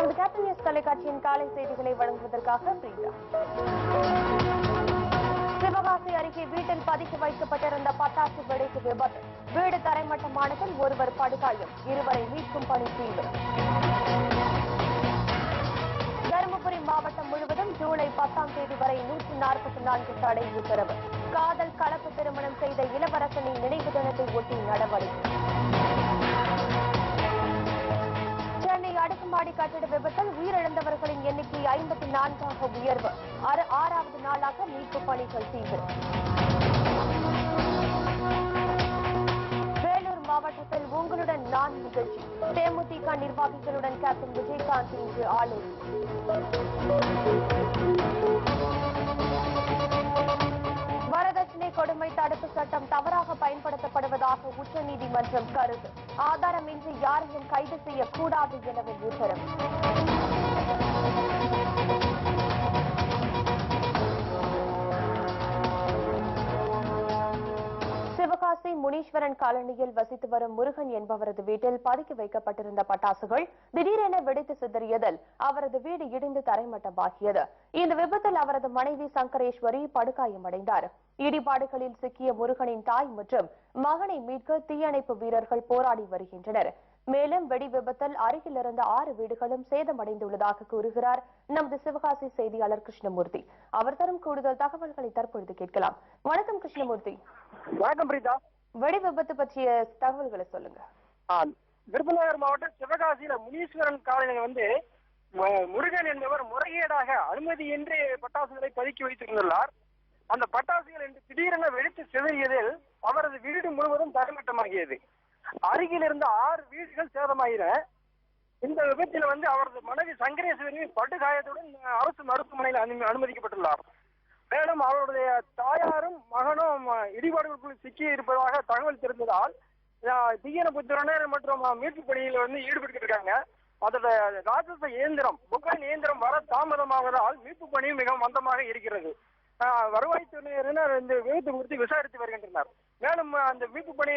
நமது captain news தொலைக்காட்சியின் காலை செய்திகளை வழங்குவதற்காக பிரியா. சிவகாசி அருகே வீட்டில் பதுக்கி வைக்கப்பட்டிருந்த பட்டாசு வெடித்து விபத்து. வீடு தரைமட்டமானதில் ஒருவர் படுகாயம், இருவரை மீட்கும் பணி தீவிரம். தருமபுரி மாவட்டம் முழுவதும் ஜூலை 10ஆம் தேதி வரை 144 தடை உத்தரவு. காதல் கலப்பு திருமணம் செய்த இளவரசனின் நினைவு தினத்தை ஒட்டி நடவடிக்கை. சென்னை அடுக்குமாடி கட்டிட விபத்தில் உயிரிழந்தவர்களின் எண்ணிக்கை 54ஆக உயர்வு. 6வது நாளாக மீட்பு பணிகள் தீவிரம். வேலூர் மாவட்டத்தில் உங்களுடன் நான் நிகழ்ச்சி. தேமுதிக நிர்வாகிகளுடன் கேப்டன் விஜயகாந்த் இன்று ஆலோசனை. வரதட்சணை கொடுமை தடுப்பு சட்டம் தவறாக பயன்படுத்தப்படுவதாக உச்சநீதிமன்றம் கருத்து. ஆதாரமின்றி யாரையும் கைது செய்யக்கூடாது எனவும் உத்தரவு. சிவகாசி முனீஸ்வரன் காலனியில் வசித்து வரும் முருகன் என்பவரது வீட்டில் பதுக்கி வைக்கப்பட்டிருந்த பட்டாசுகள் திடீரென வெடித்து சிதறியதில் அவரது வீடு இடிந்து தரைமட்டமாகியது. இந்த விபத்தில் அவரது மனைவி சங்கரேஸ்வரி படுகாயமடைந்தார். இடிபாடுகளில் சிக்கிய முருகனின் தாய் மற்றும் மகனை மீட்க தீயணைப்பு வீரர்கள் போராடி வருகின்றனர். மேலும் வெடி விபத்தில் அருகில் இருந்த 6 வீடுகளும் சேதமடைந்துள்ளதாக கூறுகிறார் நமது சிவகாசி செய்தியாளர் கிருஷ்ணமூர்த்தி. அவர் தரும் கூடுதல் தகவல்களை தற்பொழுது கேட்கலாம். வணக்கம் கிருஷ்ணமூர்த்தி. வணக்கம் பிரீதா. வெடி விபத்து பற்றிய தகவல்களை சொல்லுங்க. விருதுநகர் மாவட்டம் சிவகாசியில முனீஸ்வரன் காலனியில் முருகன் என்பவர் முறைகேடாக அனுமதியின்றி பட்டாசுகளை பதுக்கி வைத்திருந்துள்ளார். அந்த பட்டாசுகள் இன்று திடீரென வெடித்து சிதறியதில் அவரது வீடு முழுவதும் தரைமட்டமாகியது. அருகில் இருந்த 6 வீடுகள் சேதமாகின. இந்த விபத்தில் அவரது மனைவி சங்கரேஸ்வரி படுகாயத்துடன் அரசு மருத்துவமனையில் அனுமதிக்கப்பட்டுள்ளார். மேலும் அவருடைய தாயாரும் மகனும் இடிபாடுகளுக்குள் சிக்கி இருப்பதாக தகவல் தெரிந்ததால் தீயணைப்புத்துறையினர் மற்றும் மீட்பு பணியில் ஈடுபட்டு இருக்காங்க. அதோட ராட்சச இயந்திரம் புகையின் இயந்திரம் வர தாமதமாவதால் மீட்பு பணியும் மிகவும் மந்தமாக இருக்கிறது. வருவாய்த்துறையினர் இந்த விபத்து குறித்து விசாரித்து வருகின்றனர். மேலும் அந்த மீட்பு பணி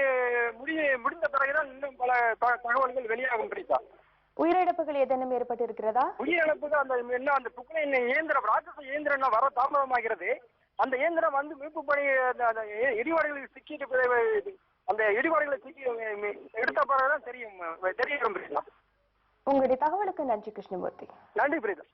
முடிந்த பிறகுதான் இன்னும் பல தகவல்கள் வெளியாகும். பிடித்தா உயிரிழப்புகள் ஏதேனும் ஏற்பட்டிருக்கிறதா? உயிரிழப்புகள் அந்த புகையின் இயந்திரம் ராட்சச இயந்திரம் வர தாமதமாகிறது. அந்த இயந்திரம் மீட்பு பணி இடிபாடுகளில் சிக்கிட்டு அந்த இடிபாடுகளை சிக்கி எடுத்த பிறகுதான் தெரியும். பிரிதா, உங்களுடைய தகவலுக்கு நன்றி கிருஷ்ணமூர்த்தி. நன்றி பிரிதா.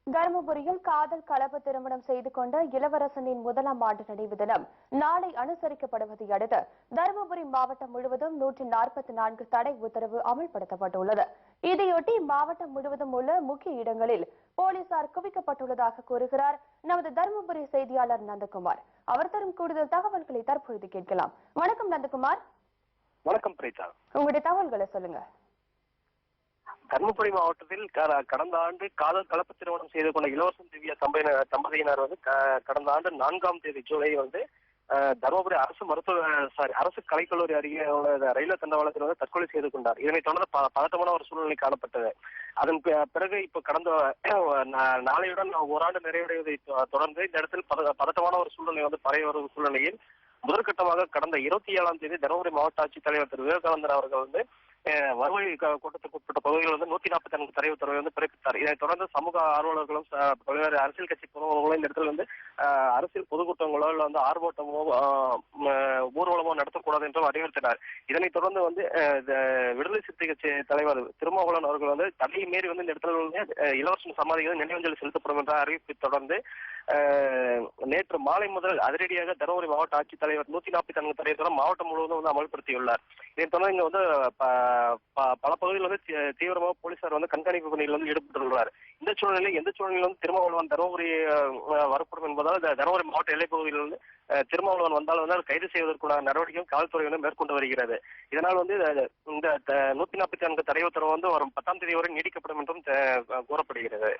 தருமபுரியில் காதல் கலப்பு திருமணம் செய்து கொண்ட இளவரசனின் 1ஆம் ஆண்டு நினைவு தினம் நாளை அனுசரிக்கப்படுவதை அடுத்து தருமபுரி மாவட்டம் முழுவதும் 144 தடை உத்தரவு அமல்படுத்தப்பட்டுள்ளது. இதையொட்டி மாவட்டம் முழுவதும் உள்ள முக்கிய இடங்களில் போலீசார் குவிக்கப்பட்டுள்ளதாக கூறுகிறார் நமது தருமபுரி செய்தியாளர் நந்தகுமார். அவர் தரும் கூடுதல் தகவல்களை தற்பொழுது கேட்கலாம். வணக்கம் நந்தகுமார். வணக்கம் பிரீதா. உங்களுடைய தகவல்களை சொல்லுங்க. தருமபுரி மாவட்டத்தில் கடந்த ஆண்டு காதல் கலப்பு திருமணம் செய்து கொண்ட இளவரசன் திவ்யா தம்பதியினர் கடந்த ஆண்டு 4ஆம் தேதி ஜூலை தருமபுரி அரசு கலைக்கல்லூரி அருகே உள்ள ரயில்வே தண்டவாளத்தில் தற்கொலை செய்து கொண்டார். இதனைத் தொடர்ந்து பதட்டமான ஒரு சூழ்நிலை காணப்பட்டது. அதன் பிறகு இப்ப கடந்த நாளையுடன் 1 ஆண்டு நிறைவடைவதை தொடர்ந்து இந்த இடத்தில் பதட்டமான ஒரு சூழ்நிலை பரவி வரும் சூழ்நிலையில் முதற்கட்டமாக கடந்த 27ஆம் தேதி தருமபுரி மாவட்ட ஆட்சித்தலைவர் திரு விவேகானந்தன் அவர்கள் வருவாய் கூட்டத்துக்கு உட்பட்ட பகுதிகளில் 144 தடை உத்தரவை பிறப்பித்தார். இதைத் தொடர்ந்து சமூக ஆர்வலர்களும் பல்வேறு அரசியல் கட்சி பிரமுகர்களும் இந்த இடத்துல அரசியல் பொதுக்கூட்டங்களோ இல்ல ஆர்ப்பாட்டமோ ஊர்வலமோ நடத்தக்கூடாது என்றும் அறிவுறுத்தினார். இதனைத் தொடர்ந்து விடுதலை சிறுத்தை கட்சி தலைவர் திருமாவளவன் அவர்கள் தடையை மீறி இந்த இடத்துல இளவரசன் சமாதிகள் நினைவஞ்சலி செலுத்தப்படும் என்ற அறிவிப்பை தொடர்ந்து நேற்று மாலை முதல் அதிரடியாக தருமபுரி மாவட்ட ஆட்சித்தலைவர் 144 தடையை மாவட்டம் முழுவதும் அமல்படுத்தியுள்ளார். இதைத் தொடர்ந்து இங்க பல பகுதிகளில் தீவிரமாக போலீசார் கண்காணிப்பு பணியில் ஈடுபட்டுள்ளார். இந்த சூழ்நிலையில் எந்த சூழ்நிலையிலும் திருமாவளவன் தருமபுரி வரப்படும் என்பதால் தருமபுரி மாவட்ட எல்லைப் பகுதியில் திருமாவளவன் வந்தால் கைது செய்வதற்கான நடவடிக்கையும் காவல்துறையினர் மேற்கொண்டு வருகிறது. இதனால் இந்த 144 தடை உத்தரவு வரும் 10ஆம் தேதி வரை நீடிக்கப்படும் என்றும் கூறப்படுகிறது.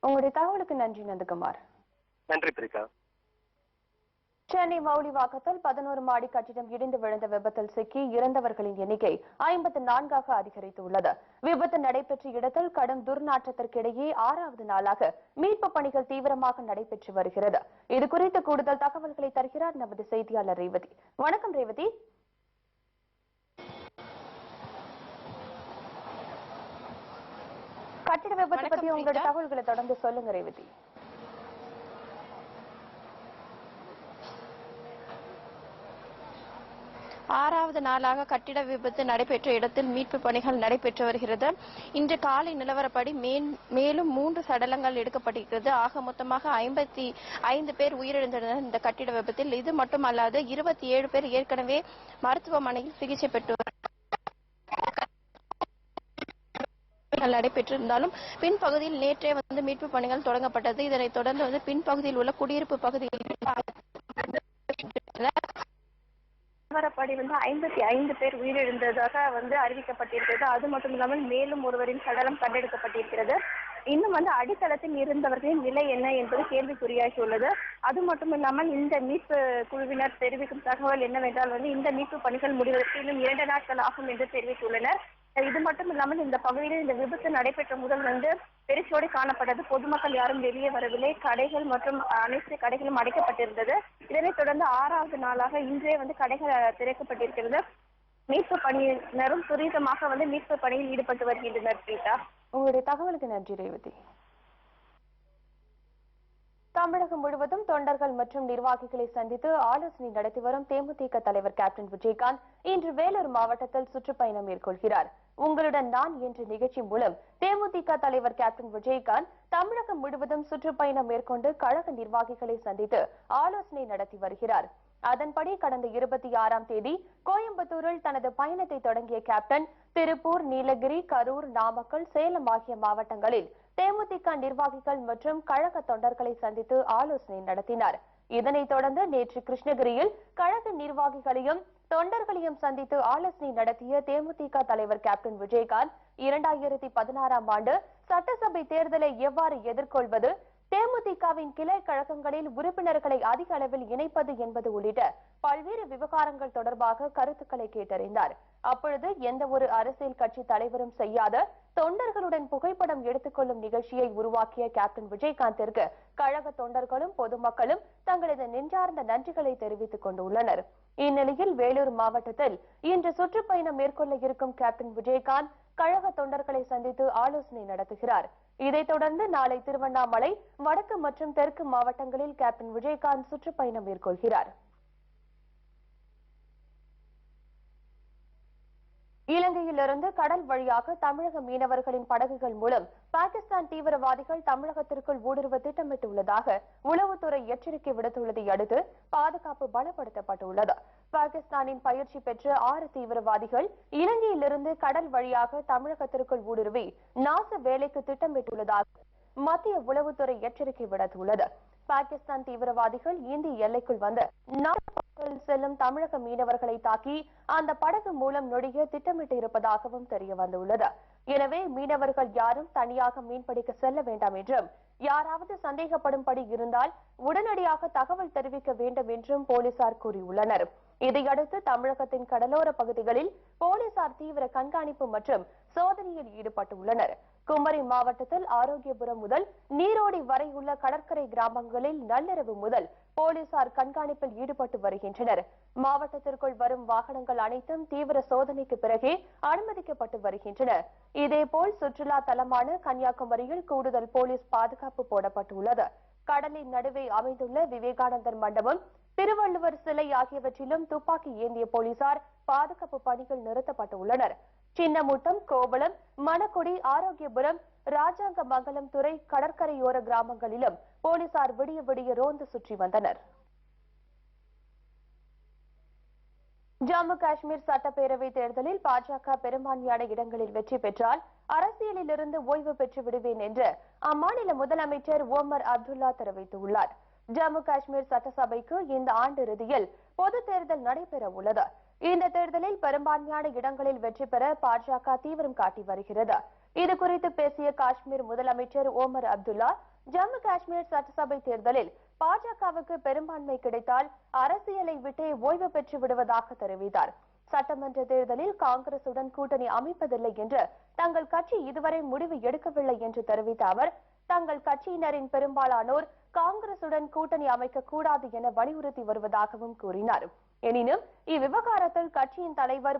உங்களுடைய தகவலுக்கு நன்றி நந்தகுமார். நன்றி பிரிகா. சென்னை மவுலிவாக்கத்தில் 11 மாடி கட்டிடம் இடிந்து விழுந்த விபத்தில் சிக்கி இறந்தவர்களின் எண்ணிக்கை 54ஆக அதிகரித்துள்ளது. விபத்து நடைபெற்ற இடத்தில் கடும் துர்நாற்றத்திற்கிடையே 6வது நாளாக மீட்பு பணிகள் தீவிரமாக நடைபெற்று வருகிறது. இதுகுறித்து கூடுதல் தகவல்களை தருகிறார் நமது செய்தியாளர் ரேவதி. வணக்கம் ரேவதி. கட்டிட விபத்து பத்தி உங்களோட தகவல்களை தொடர்ந்து சொல்லுங்க ரேவதி. ஆறாவது நாளாக கட்டிட விபத்து நடைபெற்ற இடத்தில் மீட்பு பணிகள் நடைபெற்று வருகிறது. இன்று காலை நிலவரப்படி மேலும் 3 சடலங்கள் எடுக்கப்பட்டிருக்கிறது. ஆக மொத்தமாக 55 பேர் உயிரிழந்தனர் இந்த கட்டிட விபத்தில். இது மட்டுமல்லாது 27 பேர் ஏற்கனவே மருத்துவமனையில் சிகிச்சை பெற்று நடைபெற்றிருந்தாலும் பின்பகுதியில் நேற்றே மீட்பு பணிகள் தொடங்கப்பட்டது. இதனைத் தொடர்ந்து பின்பகுதியில் உள்ள குடியிருப்பு பகுதியில் நிலவரப்படி 55 பேர் உயிரிழந்ததாக அறிவிக்கப்பட்டிருக்கிறது. அது மட்டும் இல்லாமல் மேலும் ஒருவரின் சடலம் கண்டெடுக்கப்பட்டிருக்கிறது. இன்னும் அடித்தளத்தில் இருந்தவர்களின் நிலை என்ன என்பது கேள்விக்குறியாகி உள்ளது. அது மட்டும் இல்லாமல் இந்த மீட்பு குழுவினர் தெரிவிக்கும் தகவல் என்னவென்றால் இந்த மீட்பு பணிகள் முடிவதற்கு இன்னும் 2 நாட்கள் ஆகும் என்று தெரிவித்துள்ளனர். இது மட்டும் இல்லாமல் இந்த பகுதியில் இந்த விபத்து நடைபெற்ற முதல் பெருச்சோடி காணப்பட்டது. பொதுமக்கள் யாரும் வெளியே வரவில்லை. கடைகள் மற்றும் அனைத்து கடைகளும் அடைக்கப்பட்டிருந்தது. இதனைத் தொடர்ந்து 6வது நாளாக இன்றே கடைகள் திறக்கப்பட்டிருக்கிறது. மீட்பு பணியினரும் துரிதமாக மீட்பு பணியில் ஈடுபட்டு வருகின்றனர். கீதா, உங்களுடைய தகவலுக்கு நன்றி ரேவதி. தமிழகம் முழுவதும் தொண்டர்கள் மற்றும் நிர்வாகிகளை சந்தித்து ஆலோசனை நடத்தி வரும் தேமுதிக தலைவர் கேப்டன் விஜயகாந்த் இன்று வேலூர் மாவட்டத்தில் சுற்றுப்பயணம் மேற்கொள்கிறார். உங்களுடன் நான் என்ற நிகழ்ச்சி மூலம் தேமுதிக தலைவர் கேப்டன் விஜயகாந்த் தமிழகம் முழுவதும் சுற்றுப்பயணம் மேற்கொண்டு கழக நிர்வாகிகளை சந்தித்து ஆலோசனை நடத்தி வருகிறார். அதன்படி கடந்த 26ஆம் தேதி கோயம்புத்தூரில் தனது பயணத்தை தொடங்கிய கேப்டன் திருப்பூர், நீலகிரி, கரூர், நாமக்கல், சேலம் ஆகிய மாவட்டங்களில் தேமுதிக நிர்வாகிகள் மற்றும் கழக தொண்டர்களை சந்தித்து ஆலோசனை நடத்தினார். இதனைத் தொடர்ந்து நேற்று கிருஷ்ணகிரியில் கழக நிர்வாகிகளையும் தொண்டர்களையும் சந்தித்து ஆலோசனை நடத்திய தேமுதிக தலைவர் கேப்டன் விஜயகாந்த் 2016ஆம் ஆண்டு சட்டசபை தேர்தலை எவ்வாறு எதிர்கொள்வது, தேமுதிகவின் கிளை கழகங்களில் உறுப்பினர்களை அதிக அளவில் இணைப்பது என்பது உள்ளிட்ட பல்வேறு விவகாரங்கள் தொடர்பாக கருத்துக்களை கேட்டறிந்தார். அப்பொழுது எந்த ஒரு அரசியல் கட்சி தலைவரும் செய்யாத தொண்டர்களுடன் புகைப்படம் எடுத்துக்கொள்ளும் நிகழ்ச்சியை உருவாக்கிய கேப்டன் விஜயகாந்திற்கு கழக தொண்டர்களும் பொதுமக்களும் தங்களது நெஞ்சார்ந்த நன்றிகளை தெரிவித்துக் கொண்டுள்ளனர். இந்நிலையில் வேலூர் மாவட்டத்தில் இன்று சுற்றுப்பயணம் மேற்கொள்ள இருக்கும் கேப்டன் விஜயகாந்த் கழக தொண்டர்களை சந்தித்து ஆலோசனை நடத்துகிறார். இதைத் தொடர்ந்து நாளை திருவண்ணாமலை, வடக்கு மற்றும் தெற்கு மாவட்டங்களில் கேப்டன் விஜயகாந்த் சுற்றுப்பயணம் மேற்கொள்கிறார். இலங்கையிலிருந்து கடல் வழியாக தமிழக மீனவர்களின் படகுகள் மூலம் பாகிஸ்தான் தீவிரவாதிகள் தமிழகத்திற்குள் ஊடுருவ திட்டமிட்டுள்ளதாக உளவுத்துறை எச்சரிக்கை விடுத்துள்ளதை அடுத்து பாதுகாப்பு பலப்படுத்தப்பட்டுள்ளது. பாகிஸ்தானின் பயிற்சி பெற்ற 6 தீவிரவாதிகள் இலங்கையிலிருந்து கடல் வழியாக தமிழகத்திற்குள் ஊடுருவி நாச வேலைக்கு திட்டமிட்டுள்ளதாக மத்திய உளவுத்துறை எச்சரிக்கை விடுத்துள்ளது. பாகிஸ்தான் தீவிரவாதிகள் இந்திய எல்லைக்குள் வந்து செல்லும் தமிழக மீனவர்களை தாக்கி அந்த படகு மூலம் நொடிய திட்டமிட்டு இருப்பதாகவும் தெரிய வந்துள்ளது. எனவே மீனவர்கள் யாரும் தனியாக மீன்பிடிக்க செல்ல வேண்டாம் என்றும், யாராவது சந்தேகப்படும்படி இருந்தால் உடனடியாக தகவல் தெரிவிக்க வேண்டும் என்றும் போலீசார் கூறியுள்ளனர். இதையடுத்து தமிழகத்தின் கடலோர பகுதிகளில் போலீசார் தீவிர கண்காணிப்பு மற்றும் சோதனையில் ஈடுபட்டுள்ளனர். குமரி மாவட்டத்தில் ஆரோக்கியபுரம் முதல் நீரோடி வரை உள்ள கடற்கரை கிராமங்களில் நள்ளிரவு முதல் போலீசார் கண்காணிப்பில் ஈடுபட்டு வருகின்றனர். மாவட்டத்திற்குள் வரும் வாகனங்கள் அனைத்தும் தீவிர சோதனைக்கு பிறகே அனுமதிக்கப்பட்டு வருகின்றன. இதேபோல் சுற்றுலா தலமான கன்னியாகுமரியில் கூடுதல் போலீஸ் பாதுகாப்பு போடப்பட்டுள்ளது. கடலின் நடுவே அமைந்துள்ள விவேகானந்தர் மண்டபம், திருவள்ளுவர் சிலை ஆகியவற்றிலும் துப்பாக்கி ஏந்திய போலீசார் பாதுகாப்பு பணிகள் நிறுத்தப்பட்டுள்ளனர். சின்னமுட்டம், கோவளம், மணக்குடி, ஆரோக்கியபுரம், ராஜாங்கமங்கலம் துறை கடற்கரையோர கிராமங்களிலும் போலீசார் விடிய விடிய ரோந்து சுற்றி வந்தனர். ஜம்மு காஷ்மீர் சட்டப்பேரவை தேர்தலில் பாஜக பெரும்பான்மையான இடங்களில் வெற்றி பெற்றால் அரசியலில் இருந்து ஓய்வு பெற்று விடுவேன் என்று அம்மாநில முதலமைச்சர் ஓமர் அப்துல்லா தெரிவித்துள்ளார். ஜம்மு காஷ்மீர் சட்டசபைக்கு இந்த ஆண்டு இறுதியில் பொது தேர்தல் நடைபெற உள்ளது. இந்த தேர்தலில் பெரும்பான்மையான இடங்களில் வெற்றி பெற பாஜக தீவிரம் காட்டி வருகிறது. இதுகுறித்து பேசிய காஷ்மீர் முதலமைச்சர் ஓமர் அப்துல்லா, ஜம்மு காஷ்மீர் சட்டசபை தேர்தலில் பாஜகவுக்கு பெரும்பான்மை கிடைத்தால் அரசியலை விட்டே ஓய்வு பெற்று விடுவதாக தெரிவித்தார். சட்டமன்ற தேர்தலில் காங்கிரசுடன் கூட்டணி அமைப்பதில்லை என்று தங்கள் கட்சி இதுவரை முடிவு எடுக்கவில்லை என்று தெரிவித்த அவர், தங்கள் கட்சியினரின் பெரும்பாலானோர் காங்கிரசுடன் கூட்டணி அமைக்க கூடாது என வலியுறுத்தி வருவதாகவும் கூறினார். எனினும் இவ்விவகாரத்தில் கட்சியின் தலைவர்